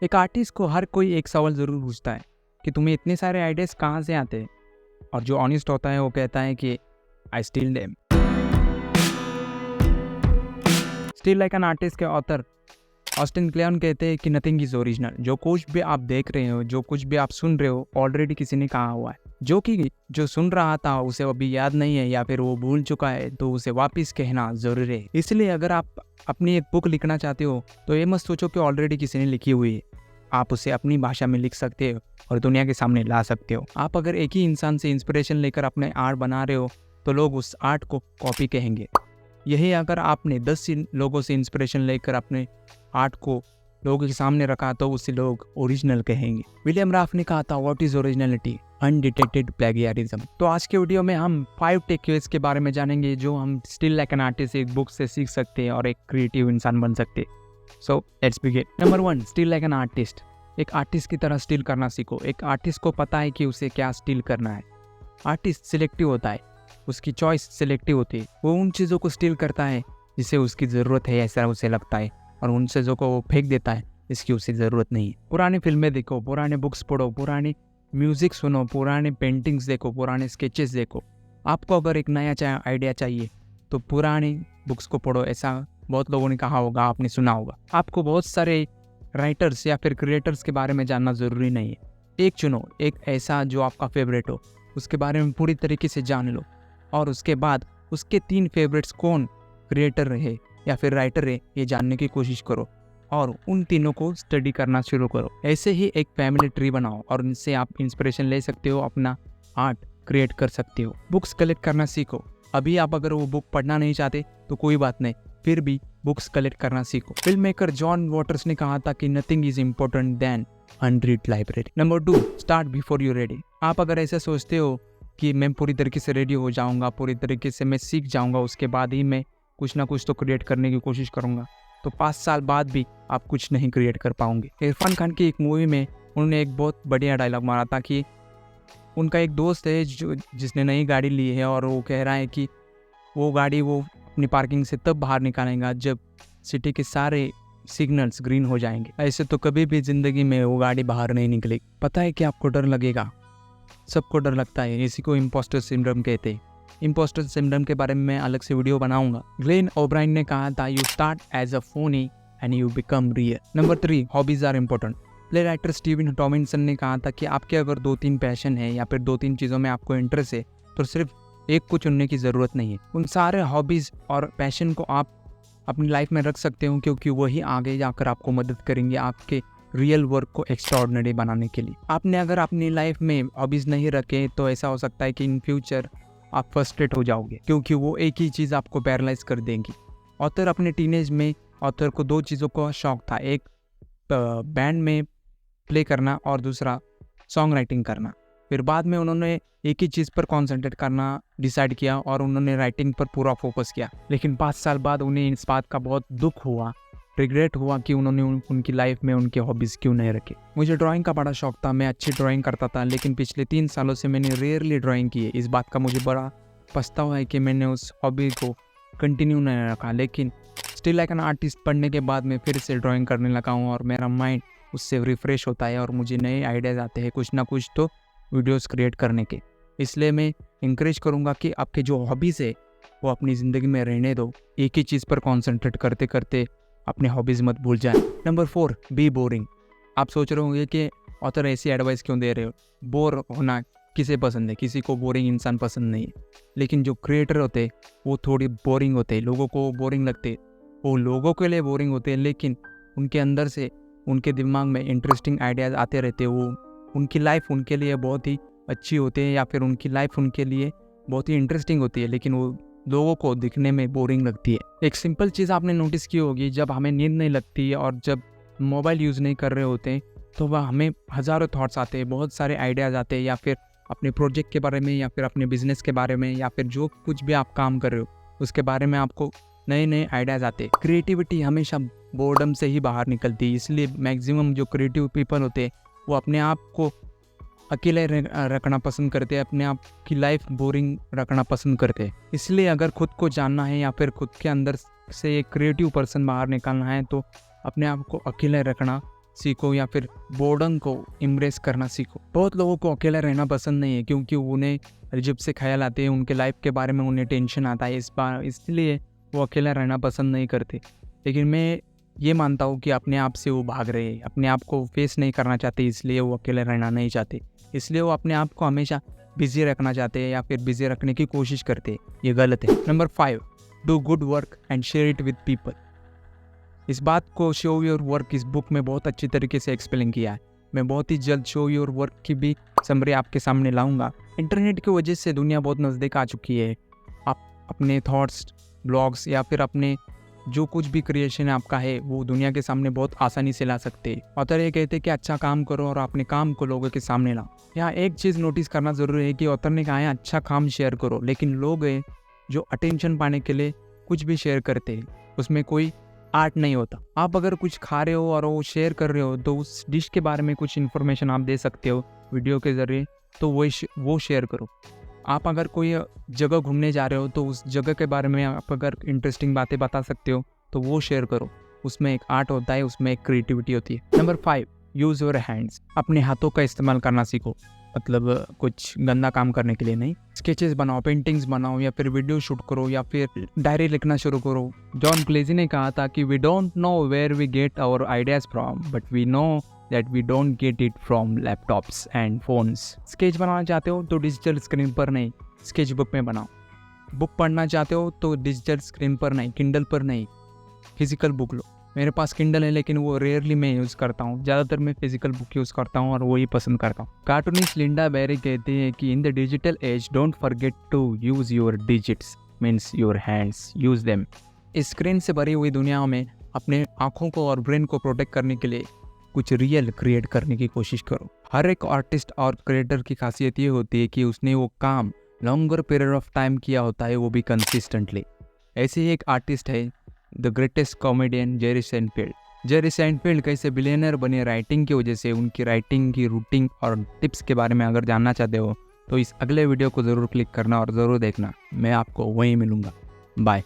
एक आर्टिस्ट को हर कोई एक सवाल ज़रूर पूछता है कि तुम्हें इतने सारे आइडियाज़ कहाँ से आते हैं। और जो ऑनेस्ट होता है वो कहता है कि I still them. Still like an artist के ऑथर ऑस्टिन क्लेयन कहते हैं कि नथिंग इज ओरिजिनल। जो कुछ भी आप देख रहे हो, जो कुछ भी आप सुन रहे हो, ऑलरेडी किसी ने कहा हुआ है। जो सुन रहा था उसे अभी याद नहीं है या फिर वो भूल चुका है, तो उसे वापस कहना जरूरी है। इसलिए अगर आप अपनी एक बुक लिखना चाहते हो तो ये मत सोचो कि ऑलरेडी किसी ने लिखी हुई है। आप उसे अपनी भाषा में लिख सकते हो और दुनिया के सामने ला सकते हो। आप अगर एक ही इंसान से इंस्पिरेशन लेकर अपने आर्ट बना रहे हो तो लोग उस आर्ट को कॉपी कहेंगे। यही अगर आपने 10 लोगों से इंस्पिरेशन लेकर अपने आर्ट को लोगों के सामने रखा तो उसे लोग ओरिजिनल कहेंगे। विलियम राफ ने कहा था, what is originality? Undetected plagiarism. तो आज के वीडियो में हम 5 टेकअवेज के बारे में जानेंगे जो हम स्टिल लाइक एन आर्टिस्ट एक बुक से सीख सकते हैं और एक क्रिएटिव इंसान बन सकते हैं। So let's begin. Number 1, still like an artist. एक आर्टिस्ट की तरह स्टिल करना सीखो। एक आर्टिस्ट को पता है कि उसे क्या स्टिल करना है। आर्टिस्ट सिलेक्टिव होता है, उसकी चॉइस सिलेक्टिव होती है। वो उन चीज़ों को स्टिल करता है जिसे उसकी ज़रूरत है ऐसा उसे लगता है, और उन चीज़ों को वो फेंक देता है जिसकी उसे ज़रूरत नहीं है। पुरानी फिल्में देखो, पुराने बुक्स पढ़ो, पुरानी म्यूज़िक सुनो, पुराने पेंटिंग्स देखो, पुराने स्केचेस देखो। आपको अगर एक नया आइडिया चाहिए तो पुरानी बुक्स को पढ़ो। ऐसा बहुत लोगों ने कहा होगा, आपने सुना होगा। आपको बहुत सारे राइटर्स या फिर क्रिएटर्स के बारे में जानना ज़रूरी नहीं है। एक चुनो, एक ऐसा जो आपका फेवरेट हो, उसके बारे में पूरी तरीके से जान लो, और उसके बाद उसके 3 फेवरेट्स कौन क्रिएटर रहे या फिर राइटर है ये जानने की कोशिश करो और उन तीनों को स्टडी करना शुरू करो। ऐसे ही एक फैमिली ट्री बनाओ और इनसे आप इंस्पिरेशन ले सकते हो, अपना आर्ट क्रिएट कर सकते हो। बुक्स कलेक्ट करना सीखो। अभी आप अगर वो बुक पढ़ना नहीं चाहते तो कोई बात नहीं, फिर भी बुक्स कलेक्ट करना सीखो। फिल्म मेकर जॉन वॉटर्स ने कहा था कि nothing is important then unread library. Number 2, start before you ready. आप अगर ऐसा सोचते हो कि मैं पूरी तरीके से रेडी हो जाऊंगा, पूरी तरीके से मैं सीख जाऊंगा, उसके बाद ही मैं कुछ ना कुछ तो क्रिएट करने की कोशिश करूंगा, तो 5 साल बाद भी आप कुछ नहीं क्रिएट कर पाओगे। इरफान खान की एक मूवी में उन्होंने एक बहुत बढ़िया डायलॉग मारा था कि उनका एक दोस्त है जिसने नई गाड़ी ली है और वो कह रहा है कि वो गाड़ी वो अपनी पार्किंग से तब बाहर निकालेगा जब सिटी के सारे सिग्नल्स ग्रीन हो जाएंगे। ऐसे तो कभी भी जिंदगी में वो गाड़ी बाहर नहीं निकलेगी। पता है कि आपको डर लगेगा, सबको डर लगता है, इसी को इम्पोस्टर सिंड्रोम कहते हैं। इम्पोस्टर सिंड्रोम के बारे में मैं अलग से वीडियो बनाऊंगा। ग्लेन ओब्राइन ने कहा था, you start as a phony and you become real. Number 3, hobbies are important. Playwright Steven Tomlinson ने कहा था कि आपके अगर 2-3 पैशन है या फिर 2-3 चीज़ों में आपको इंटरेस्ट है तो सिर्फ एक को चुनने की ज़रूरत नहीं है। उन सारे हॉबीज़ और पैशन को आप अपनी लाइफ में रख सकते हो, क्योंकि वही आगे जाकर आपको मदद करेंगे आपके रियल वर्क को एक्स्ट्राऑर्डिनरी बनाने के लिए। आपने अगर अपनी लाइफ में हॉबीज़ नहीं रखे तो ऐसा हो सकता है कि इन फ्यूचर आप फ्रस्ट्रेट हो जाओगे, क्योंकि वो एक ही चीज़ आपको पैरालाइज कर देंगी। ऑथर अपने टीनेज में ऑथर को 2 चीज़ों का शौक था, एक बैंड में प्ले करना और दूसरा सॉन्ग राइटिंग करना। फिर बाद में उन्होंने एक ही चीज़ पर कॉन्सेंट्रेट करना डिसाइड किया और उन्होंने राइटिंग पर पूरा फोकस किया। लेकिन 5 साल बाद उन्हें इस बात का बहुत दुख हुआ, रिग्रेट हुआ कि उन्होंने उनकी लाइफ में उनके हॉबीज़ क्यों नहीं रखे। मुझे ड्राइंग का बड़ा शौक था, मैं अच्छी ड्राइंग करता था, लेकिन पिछले 3 सालों से मैंने रेयरली ड्राइंग की है। इस बात का मुझे बड़ा पछतावा है कि मैंने उस हॉबी को कंटिन्यू नहीं रखा। लेकिन स्टिल लाइक एन आर्टिस्ट पढ़ने के बाद मैं फिर से ड्राइंग करने लगा हूँ और मेरा माइंड उससे रिफ़्रेश होता है और मुझे नए आइडियाज़ आते हैं कुछ ना कुछ तो वीडियोस क्रिएट करने के। इसलिए मैं इंकरेज करूँगा कि आपके जो हॉबीज़ है वो अपनी ज़िंदगी में रहने दो। एक ही चीज़ पर कॉन्सेंट्रेट करते करते अपने हॉबीज़ मत भूल जाए। Number 4, be boring. आप सोच रहे होंगे कि ऑथर ऐसी एडवाइस क्यों दे रहे हो, बोर होना किसे पसंद है? किसी को बोरिंग इंसान पसंद नहीं है। लेकिन जो क्रिएटर होते हैं वो थोड़ी बोरिंग होते हैं, लोगों को बोरिंग लगते, वो लोगों के लिए बोरिंग होते हैं, लेकिन उनके अंदर से उनके दिमाग में इंटरेस्टिंग आइडियाज़ आते रहते हैं। वो उनकी लाइफ उनके लिए बहुत ही अच्छी होती है या फिर उनकी लाइफ उनके लिए बहुत ही इंटरेस्टिंग होती है, लेकिन वो लोगों को दिखने में बोरिंग लगती है। एक सिंपल चीज़ आपने नोटिस की होगी, जब हमें नींद नहीं लगती है और जब मोबाइल यूज़ नहीं कर रहे होते हैं तो वह हमें हज़ारों थॉट्स आते हैं, बहुत सारे आइडियाज़ आते हैं, या फिर अपने प्रोजेक्ट के बारे में या फिर अपने बिजनेस के बारे में या फिर जो कुछ भी आप काम कर रहे हो उसके बारे में आपको नए नए आइडियाज़ आते हैं। क्रिएटिविटी हमेशा बोर्डम से ही बाहर निकलती है, इसलिए मैक्सिमम जो क्रिएटिव पीपल होते हैं वो अपने आप को अकेले रखना पसंद करते हैं, अपने आप की लाइफ बोरिंग रखना पसंद करते हैं। इसलिए अगर खुद को जानना है या फिर खुद के अंदर से एक क्रिएटिव पर्सन बाहर निकालना है तो अपने आप को अकेले रखना सीखो या फिर बोर्डम को इम्ब्रेस करना सीखो। बहुत लोगों को अकेला रहना पसंद नहीं है क्योंकि उन्हें अजीब से ख्याल आते हैं, उनके लाइफ के बारे में उन्हें टेंशन आता है, इसलिए वो अकेला रहना पसंद नहीं करते। लेकिन मैं ये मानता हूँ कि अपने आप से वो भाग रहे हैं, अपने आप को फेस नहीं करना चाहते, इसलिए वो अकेले रहना नहीं चाहते, इसलिए वो अपने आप को हमेशा बिजी रखना चाहते हैं या फिर बिजी रखने की कोशिश करते हैं। ये गलत है। Number 5, do good work and share it with people. इस बात को शो योर वर्क इस बुक में बहुत अच्छी तरीके से एक्सप्लेन किया है। मैं बहुत ही जल्द शो योर वर्क की भी समरी आपके सामने लाऊंगा। इंटरनेट की वजह से दुनिया बहुत नज़दीक आ चुकी है। आप अपने थॉट्स, ब्लॉग्स या फिर अपने जो कुछ भी क्रिएशन आपका है वो दुनिया के सामने बहुत आसानी से ला सकते हैं। ऑथर ये कहते हैं कि अच्छा काम करो और अपने काम को लोगों के सामने लाओ। यहाँ एक चीज़ नोटिस करना ज़रूरी है कि ऑथर ने कहा है अच्छा काम शेयर करो, लेकिन लोग हैं जो अटेंशन पाने के लिए कुछ भी शेयर करते हैं, उसमें कोई आर्ट नहीं होता। आप अगर कुछ खा रहे हो और वो शेयर कर रहे हो तो उस डिश के बारे में कुछ इन्फॉर्मेशन आप दे सकते हो वीडियो के ज़रिए, तो वो शेयर करो। आप अगर कोई जगह घूमने जा रहे हो तो उस जगह के बारे में आप अगर इंटरेस्टिंग बातें बता सकते हो तो वो शेयर करो। उसमें एक आर्ट होता है, उसमें एक क्रिएटिविटी होती है। Number 5, use your hands. अपने हाथों का इस्तेमाल करना सीखो, मतलब कुछ गंदा काम करने के लिए नहीं। स्केचेस बनाओ, पेंटिंग्स बनाओ या फिर वीडियो शूट करो या फिर डायरी लिखना शुरू करो। जॉन क्लेजी ने कहा था कि we don't know where we get our ideas from, but we know that we don't get it from laptops and phones. Sketch बनाना चाहते हो तो डिजिटल स्क्रीन पर नहीं, स्केच बुक में बनाओ। बुक पढ़ना चाहते हो तो डिजिटल स्क्रीन पर नहीं, किंडल पर नहीं, फिजिकल बुक लो। मेरे पास किंडल है लेकिन वो रेयरली मैं यूज़ करता हूँ, ज़्यादातर मैं फिजिकल बुक यूज़ करता हूँ और वही पसंद करता हूँ। कार्टूनिस्ट लिंडा बेरी कहते हैं कि in the digital age don't forget to use your digits, means your hands, use them. इस स्क्रीन से भरी हुई दुनिया में अपने आँखों को और ब्रेन को प्रोटेक्ट करने के लिए कुछ रियल क्रिएट करने की कोशिश करो। हर एक आर्टिस्ट और क्रिएटर की खासियत ये होती है कि उसने वो काम लॉन्गर पीरियड ऑफ टाइम किया होता है, वो भी कंसिस्टेंटली। ऐसे ही एक आर्टिस्ट है the greatest comedian Jerry Seinfeld. Jerry Seinfeld कैसे बिलियनर बने राइटिंग की वजह से। उनकी राइटिंग की रूटीन और टिप्स के बारे में अगर जानना चाहते हो तो इस अगले वीडियो को ज़रूर क्लिक करना और ज़रूर देखना। मैं आपको वहीं मिलूँगा। बाय।